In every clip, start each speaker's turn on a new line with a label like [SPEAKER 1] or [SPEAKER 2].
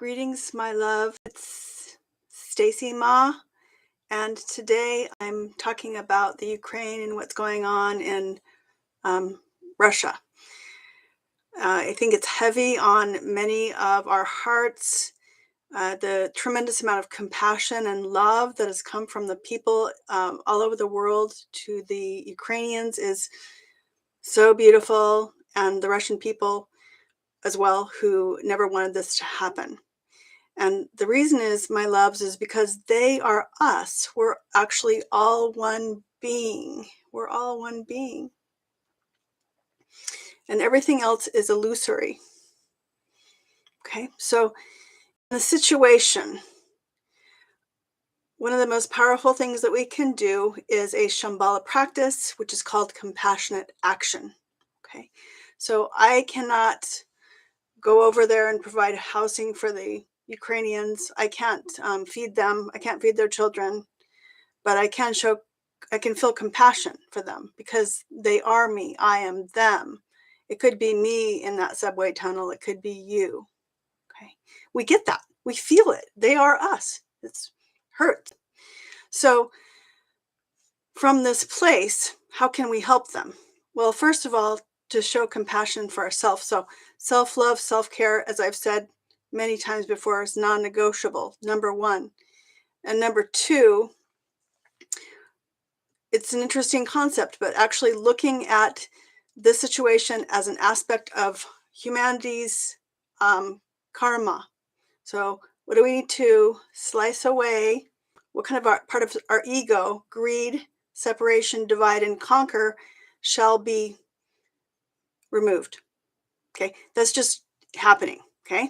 [SPEAKER 1] Greetings, my love. It's Staci Ma, and today I'm talking about the Ukraine and what's going on in Russia. I think it's heavy on many of our hearts. The tremendous amount of compassion and love that has come from the people all over the world to the Ukrainians is so beautiful, and the Russian people as well, who never wanted this to happen. And the reason is, my loves, is because they are us. We're actually all one being. We're all one being. And everything else is illusory. Okay, so in the situation, one of the most powerful things that we can do is a Shambhala practice, which is called compassionate action. Okay, so I cannot go over there and provide housing for the Ukrainians. I can't feed them. I can't feed their children, but I can feel compassion for them because they are me. I am them. It could be me in that subway tunnel. It could be you. Okay. We get that. We feel it. They are us. It's hurt. So from this place, how can we help them? Well, first of all, to show compassion for ourselves. So self-love, self-care, as I've said many times before, is non-negotiable, number one. And number two, it's an interesting concept, but actually looking at this situation as an aspect of humanity's karma. So what do we need to slice away? What kind of part of our ego, greed, separation, divide, and conquer shall be removed? Okay, that's just happening. Okay,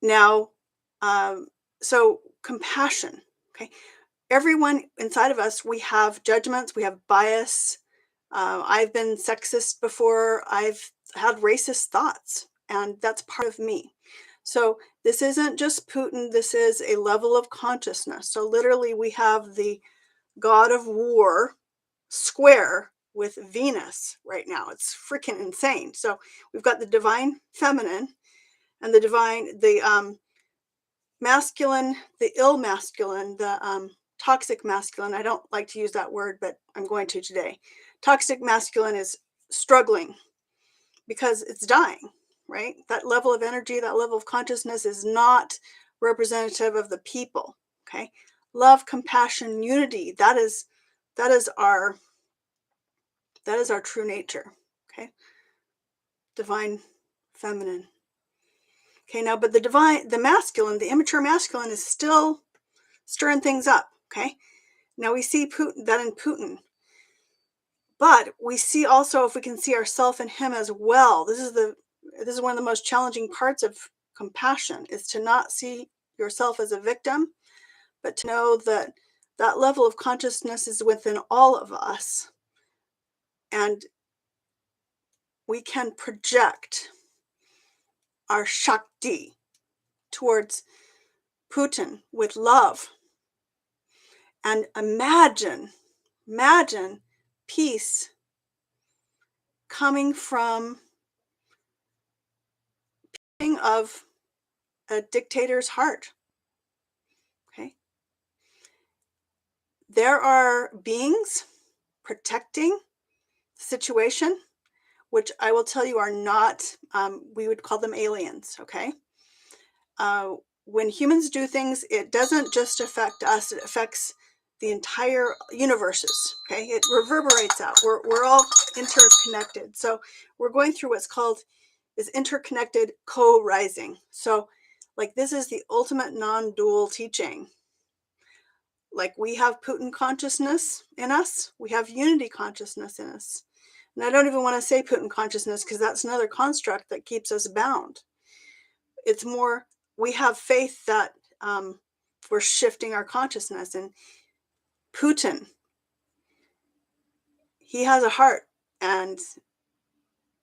[SPEAKER 1] now, so compassion. Okay, everyone inside of us, we have judgments, we have bias. I've been sexist before. I've had racist thoughts, and that's part of me. So this isn't just Putin. This is a level of consciousness. So literally, we have the god of war square with Venus right now. It's freaking insane. So we've got the divine feminine and the masculine, the ill masculine, the toxic masculine. I don't like to use that word, but I'm going to today. Toxic masculine is struggling because it's dying, right? That level of energy, that level of consciousness is not representative of the people. Okay, love, compassion, unity. That is our true nature. Okay, divine feminine. Okay, now, but the masculine, the immature masculine, is still stirring things up. Okay, now we see that in Putin, but we see also, if we can see ourselves and him as well. This is one of the most challenging parts of compassion, is to not see yourself as a victim, but to know that that level of consciousness is within all of us, and we can project our Shakti towards Putin with love. And imagine peace coming from of a dictator's heart. Okay. There are beings protecting the situation, which I will tell you are not, we would call them aliens. Okay. When humans do things, it doesn't just affect us, it affects the entire universes. Okay, it reverberates out. We're all interconnected. So we're going through what's called is interconnected co-rising. So like, this is the ultimate non-dual teaching. Like, we have Putin consciousness in us, we have unity consciousness in us. And I don't even want to say Putin consciousness, because that's another construct that keeps us bound. It's more, we have faith that we're shifting our consciousness. And Putin, he has a heart, and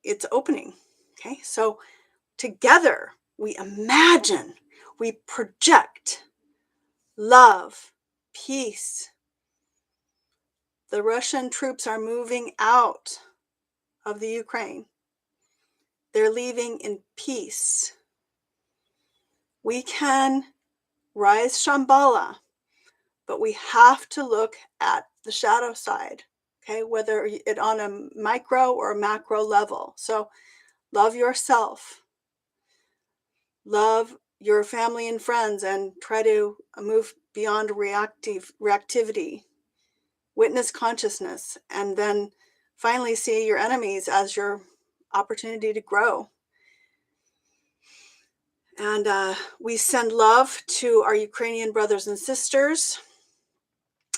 [SPEAKER 1] it's opening. Okay, so together we imagine, we project love, peace. The Russian troops are moving out of the Ukraine. They're leaving in peace. We can rise Shambhala, but we have to look at the shadow side, okay, whether it on a micro or a macro level. So love yourself, love your family and friends, and try to move beyond reactivity, witness consciousness, and then finally see your enemies as your opportunity to grow. And we send love to our Ukrainian brothers and sisters,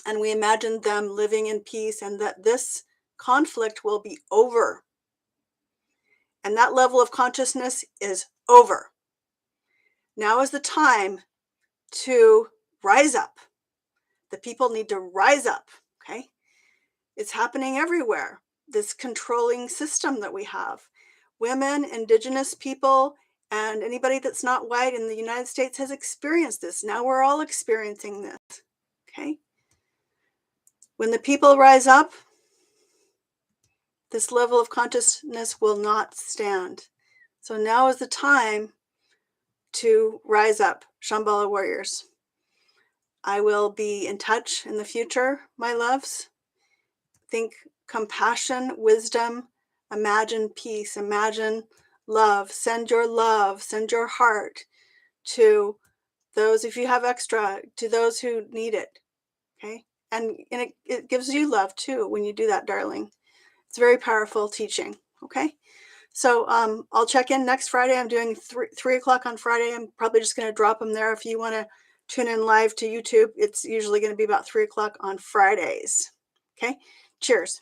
[SPEAKER 1] and we imagine them living in peace, and that this conflict will be over. And that level of consciousness is over. Now is the time to rise up. The people need to rise up, okay? It's happening everywhere, this controlling system that we have. Women, indigenous people, and anybody that's not white in the United States has experienced this. Now we're all experiencing this, okay? When the people rise up, this level of consciousness will not stand. So now is the time to rise up, Shambhala warriors. I will be in touch in the future, my loves. Think compassion, wisdom, imagine peace, imagine love. Send your heart to those, if you have extra, to those who need it, okay? And it gives you love too when you do that, darling. It's very powerful teaching, okay? So I'll check in next Friday. I'm doing 3 o'clock on Friday. I'm probably just going to drop them there. If you want to tune in live to YouTube, it's usually going to be about 3 o'clock on Fridays. Okay, cheers.